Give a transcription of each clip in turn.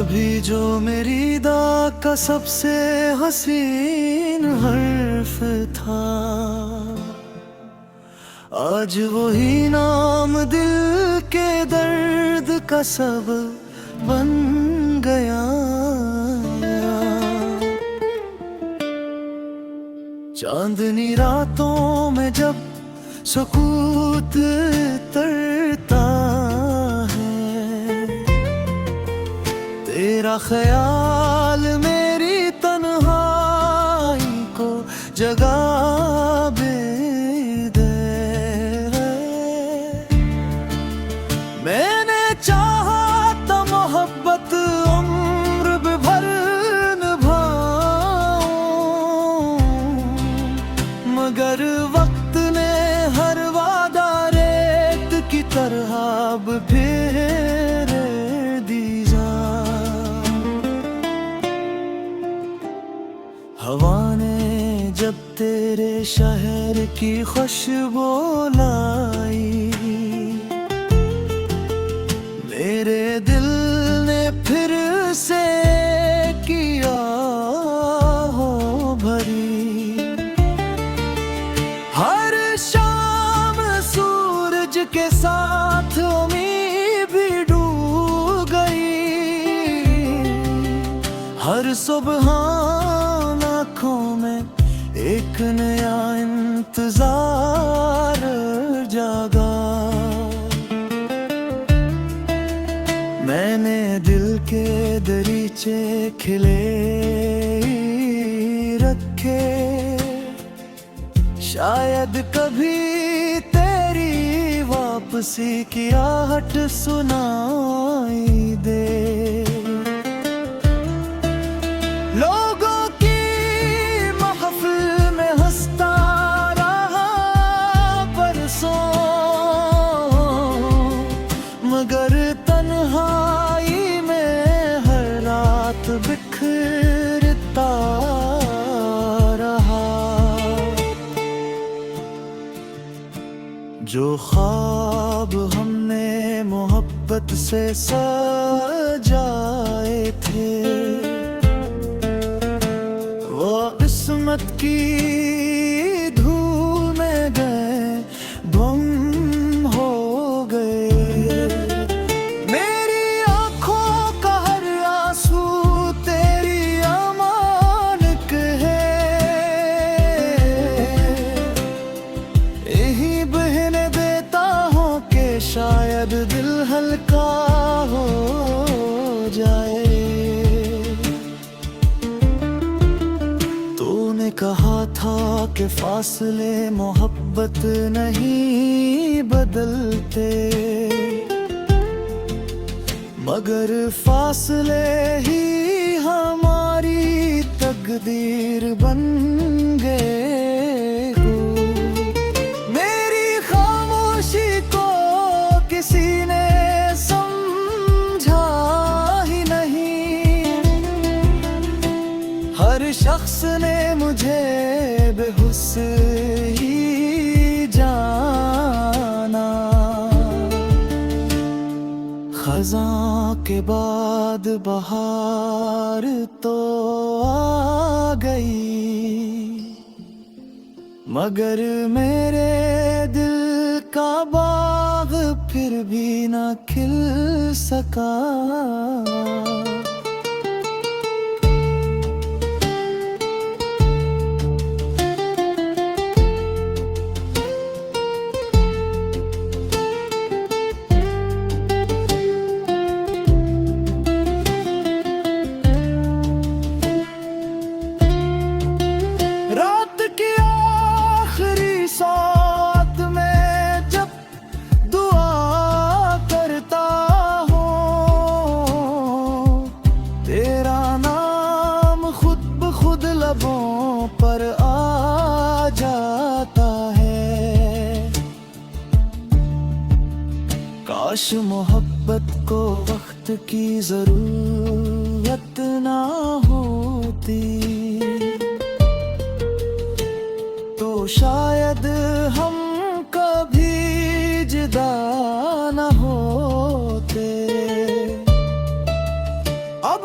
कभी जो मेरी दा का सबसे हसीन हर्फ था, आज वही नाम दिल के दर्द का सब बन गया। चांदनी रातों में जब सुकूत तरता है, तेरा ख्याल मेरी तन्हाई को जगा दे। मैंने चाहा था मोहब्बत उम्र भर निभाऊं, मगर वक्त ने हर वादा रेत की तरह अब फेर दी जा। हवा ने जब तेरे शहर की खुशबू लाई, मेरे दिल ने फिर से किया हो भरी। हर शाम सूरज के साथ उम्मीद भी डूब गई, हर सुबह आँखों में एक नया इंतजार जागा। मैंने दिल के दरीचे खिले रखे, शायद कभी तेरी वापसी की आहट सुनाई दे। लोगों की महफिल में हंसता रहा बरसों, मगर तन्हाई में हर रात बिखरता रहा। जो ख्वाब हमने मोहब्बत से सजाए थे, वो किस्मत की धूल में गए, गुम हो गए। मेरी आंखों का हर आंसू तेरी अमानत है, यही बहने देता हूँ कि शायद दिल हल्का हो जाए। तूने कहा था कि फासले मोहब्बत नहीं बदलते, मगर फासले ही हमारी तकदीर बन गए। मेरी खामोशी को किसी ने समझा ही नहीं, हर शख्स ने मुझे बेहुस ही जाना। खज़ां के बाद बहार तो आ गई, मगर मेरे दिल का बाग फिर भी न खिल सका। रात की आखिरी साथ में जब दुआ करता हूँ, तेरा नाम खुद ब खुद लबों पर आ जाता है। काश मोहब्बत को वक्त की जरूरत ना होती, तो शायद हम कभी जुदा न होते। अब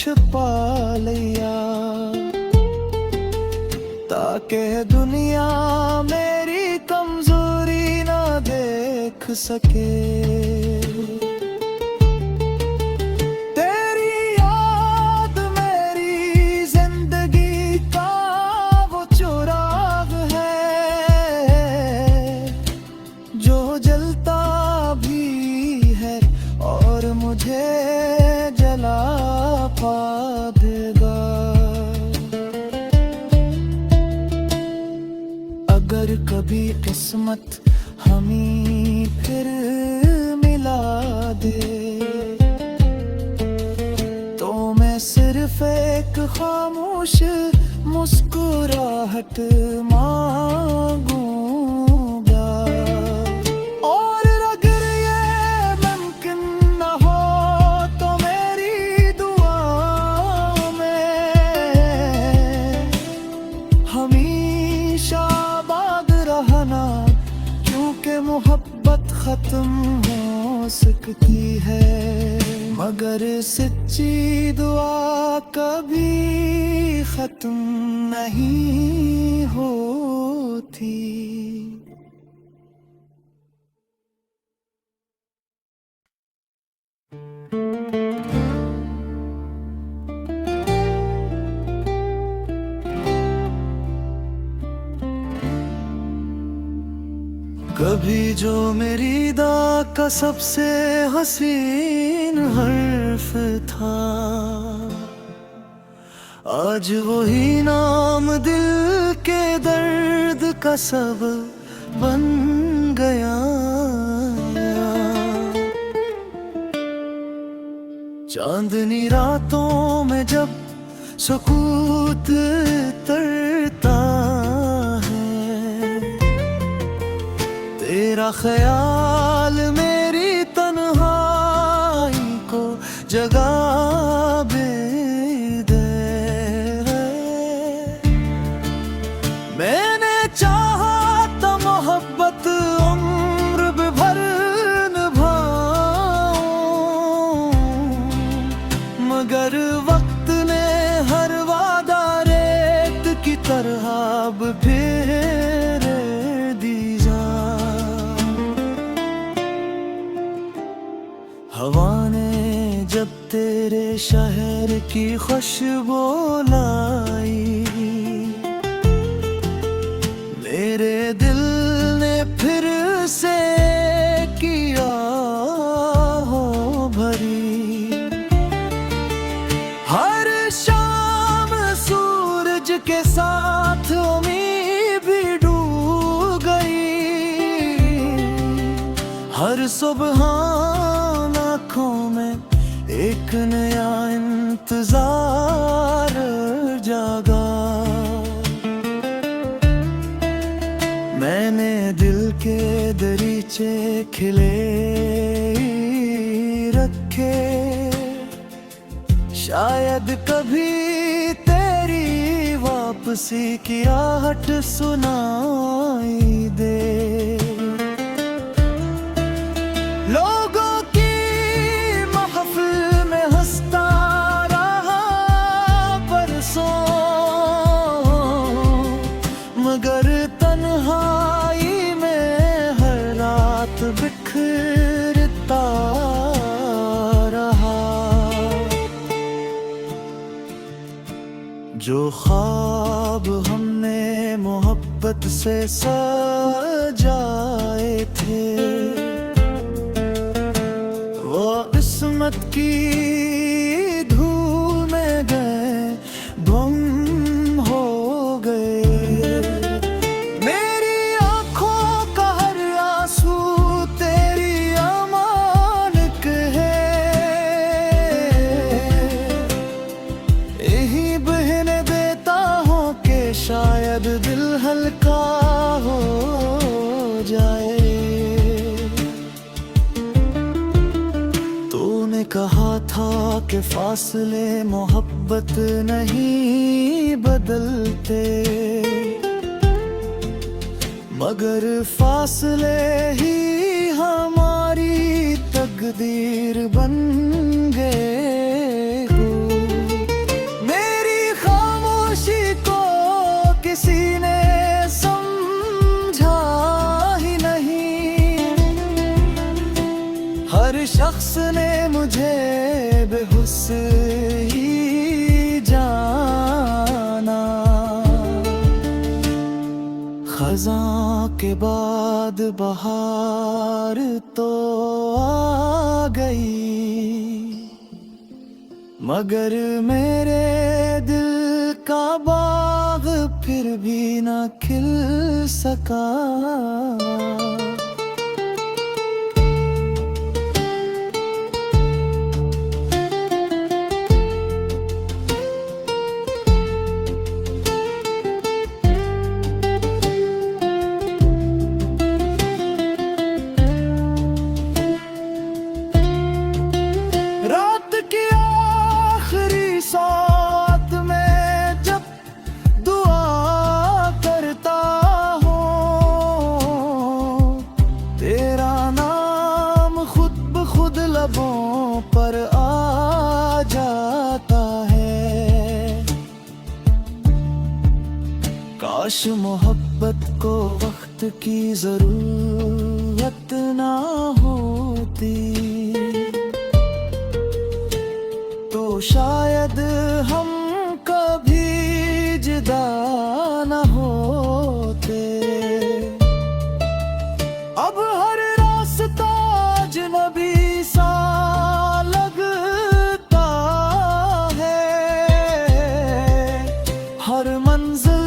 छुपा लिया, ताकि दुनिया मेरी कमजोरी ना देख सके। तेरी याद मेरी जिंदगी का वो चुराग है, जो जलता भी है और मुझे जला पा देगा। अगर कभी किस्मत हमें फिर मिला दे, तो मैं सिर्फ एक खामोश मुस्कुराहट मांगूंगा। और अगर ये मुमकिन न हो तो मेरी दुआ में हमेशा आबाद रहना, क्योंकि मोहब्बत खत्म हो सकती है मगर सच्ची दुआ कभी खत्म नहीं होती। कभी जो मेरी दा का सबसे हसीन हर्फ था, आज वही नाम दिल के दर्द का सब बन गया। चांदनी रातों में जब सुकूत तरता है, तेरा ख्याल मेरी तन्हाई को जगा दे। मैंने चाहा तो मोहब्बत उम्र भर निभाऊं, मगर वक्त ने हर वादा रेत की तरह अब फेर दी जा। हवा ने जब तेरे शहर की खुशबू लाई, मेरे दिल ने फिर से किया हो भरी। हर शाम सूरज के साथ उम्मीद भी डूब गई, हर सुबह आँखों में एक नया इंतजार जागा। मैंने दिल के दरीचे खिले रखे, शायद कभी तेरी वापसी की आहट सुनाई दे। लोगों की महफिल में हंसता रहा बरसों, मगर तन्हाई में हर रात बिखरता रहा। जो ख्वाब हमने मोहब्बत से सजाए थे, वो किस्मत की धूल में गए, गुम हो गए। मेरी आँखों का हर आंसू तेरी अमानत है, यही बहने देता हूँ कि शायद दिल हल्का हो जाए। तूने कहा था कि फासले मोहब्बत नहीं बदलते, मगर फासले ही हमारी तकदीर बन गए। हर शख्स ने मुझे बेहुस ही जाना। खज़ां के बाद बहार तो आ गई, मगर मेरे दिल का बाग फिर भी न खिल सका। रात की आखिरी सात में जब दुआ करता हूँ, तेरा नाम खुद ब खुद लबों पर आ जाता है। काश मोहब्बत को वक्त की जरूरत ना होती, तो शायद हम कभी जुदा न होते। अब हर रास्ता अजनबी सा लगता है, हर मंजिल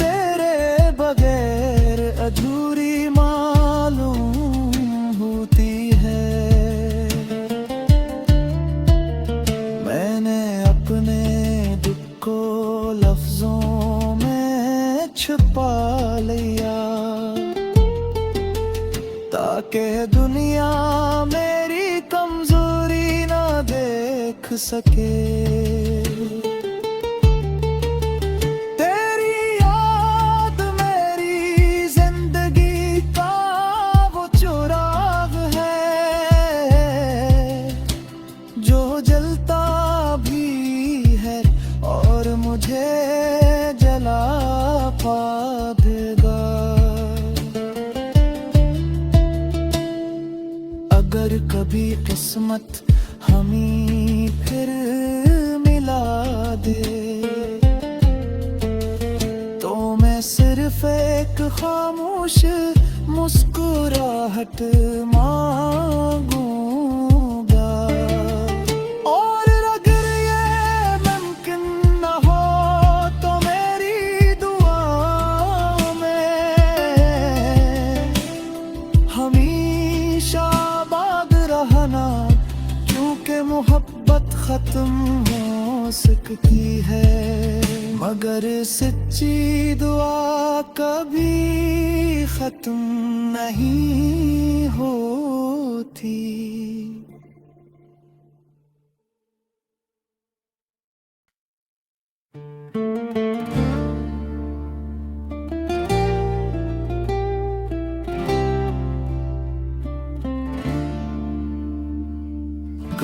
तेरे बगैर अधूरी मालूम होती है। लफ्जों में छुपा लिया, ताकि दुनिया मेरी कमजोरी ना देख सके। तेरी याद मेरी जिंदगी का वो चुराग है, जो जलता भी है और मुझे जला पाएगा। अगर कभी किस्मत हमें फिर मिला दे, तो मैं सिर्फ एक खामोश मुस्कुराहट मांगूंगा। मोहब्बत खत्म हो सकती है, मगर सच्ची दुआ कभी खत्म नहीं होती।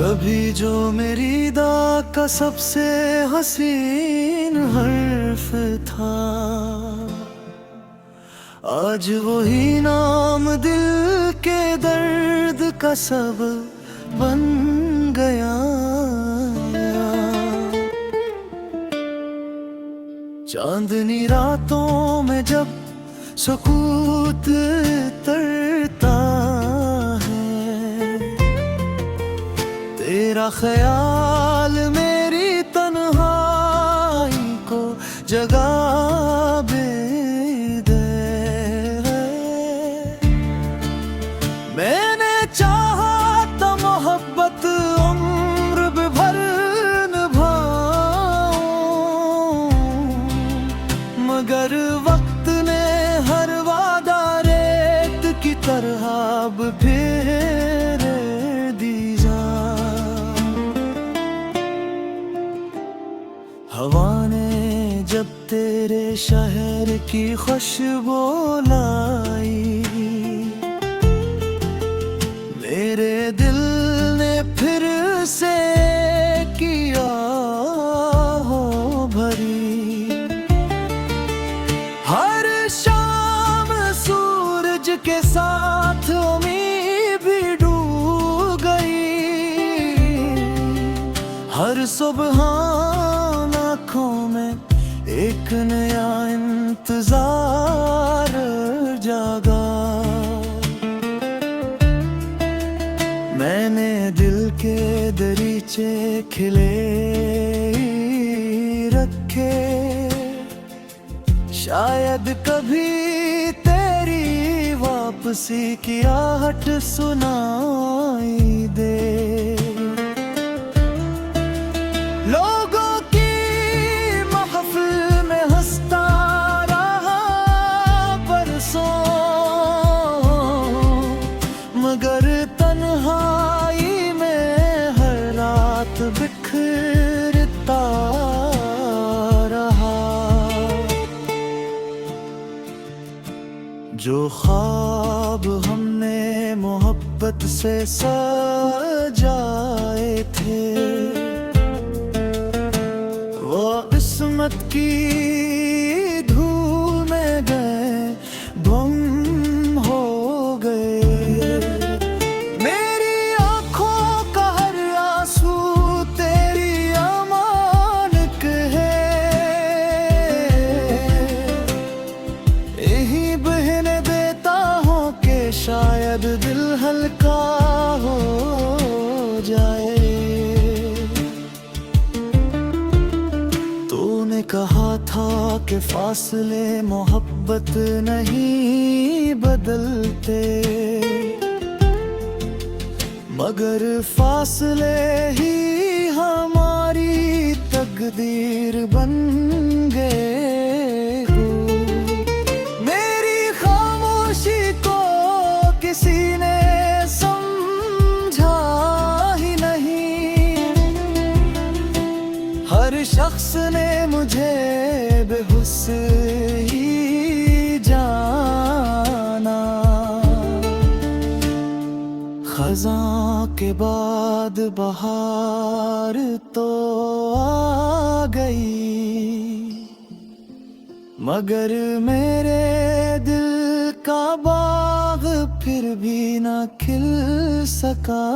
कभी जो मेरी दा का सबसे हसीन हर्फ था, आज वही नाम दिल के दर्द का सब बन गया। चांदनी रातों में जब सुकूत तरता है, तेरा ख्याल मेरी तन्हाई को जगा दे। मैंने चाहा तो मोहब्बत उम्र भर निभाऊं, मगर वक्त ने हर वादा रेत की तरह अब फेर दी जा। हवा ने जब तेरे शहर की खुशबू लाई, मेरे दिल ने फिर से किया हो भरी। हर शाम सूरज के साथ उम्मीद भी डूब हर सुबह आँखों में एक नया इंतजार जागा। मैंने दिल के दरीचे खिले रखे, शायद कभी तेरी वापसी की आहट सुनाई दे। लोगों की महफिल में हंसता रहा बरसों, मगर तन्हाई में हर रात बिखरता रहा। जो ख्वाब हमने मोहब्बत से सजाए थे, वो किस्मत की धूल में गए, गुम हो गए। मेरी आंखों का हर आंसू तेरी अमानत है, यही बहने देता हूँ कि शायद दिल हल्का हो जाए। तूने कहा था कि फासले मोहब्बत नहीं बदलते, मगर फासले ही हमारी तकदीर बन गए। मेरी खामोशी को किसी ने समझा ही नहीं, हर शख्स ने मुझे बेहुस ही जाना। खज़ां के बाद बहार तो आ गई, मगर मेरे दिल का बाग फिर भी ना खिल सका।